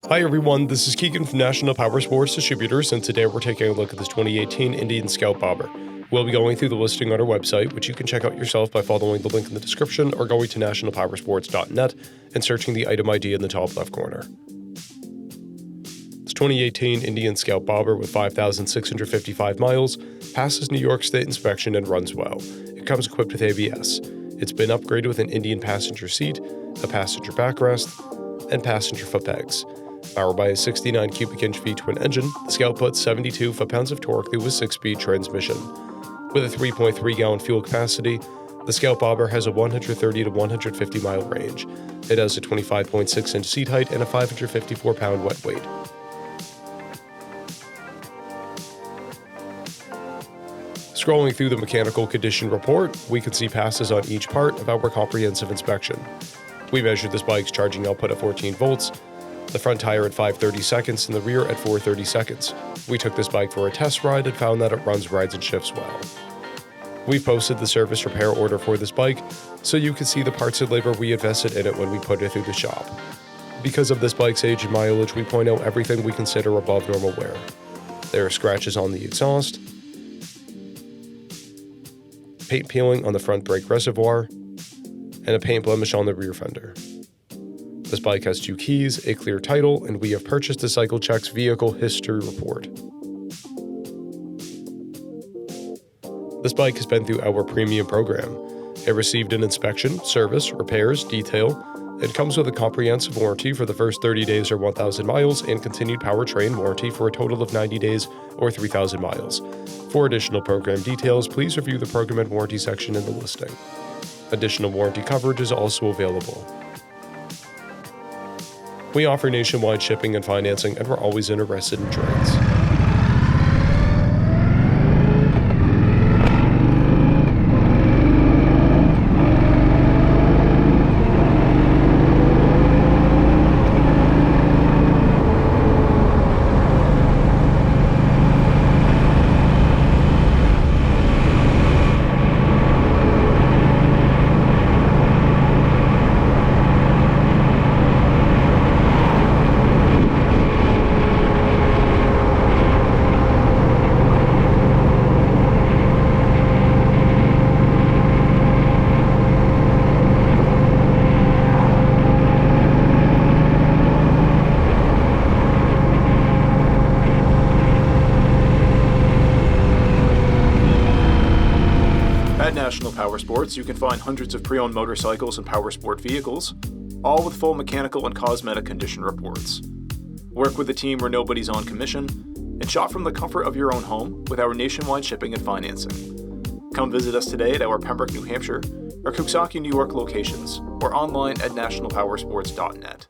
Hi everyone, this is Keegan from National Powersports Distributors, and today we're taking a look at this 2018 Indian Scout Bobber. We'll be going through the listing on our website, which you can check out yourself by following the link in the description or going to nationalpowersports.net and searching the item ID in the top left corner. This 2018 Indian Scout Bobber with 5,655 miles passes New York State inspection and runs well. It comes equipped with ABS. It's been upgraded with an Indian passenger seat, a passenger backrest, and passenger footpegs. Powered by a 69 cubic inch V-twin engine, the Scout puts 72 foot-pounds of torque through a 6-speed transmission. With a 3.3 gallon fuel capacity, the Scout Bobber has a 130 to 150 mile range. It has a 25.6 inch seat height and a 554 pound wet weight. Scrolling through the mechanical condition report, we can see passes on each part of our comprehensive inspection. We measured this bike's charging output at 14 volts, the front tire at 530 seconds, and the rear at 430 seconds. We took this bike for a test ride and found that it runs, rides, and shifts well. We've posted the service repair order for this bike, so you can see the parts and labor we invested in it when we put it through the shop. Because of this bike's age and mileage, we point out everything we consider above normal wear. There are scratches on the exhaust, paint peeling on the front brake reservoir, and a paint blemish on the rear fender. This bike has 2 keys, a clear title, and we have purchased a Cycle Checks vehicle history report. This bike has been through our premium program. It received an inspection, service, repairs, detail, and comes with a comprehensive warranty for the first 30 days or 1,000 miles and continued powertrain warranty for a total of 90 days or 3,000 miles. For additional program details, please review the program and warranty section in the listing. Additional warranty coverage is also available. We offer nationwide shipping and financing, and we're always interested in trades. At National Powersports, you can find hundreds of pre-owned motorcycles and powersport vehicles, all with full mechanical and cosmetic condition reports. Work with a team where nobody's on commission, and shop from the comfort of your own home with our nationwide shipping and financing. Come visit us today at our Pembroke, New Hampshire, or Coxsackie, New York locations, or online at nationalpowersports.net.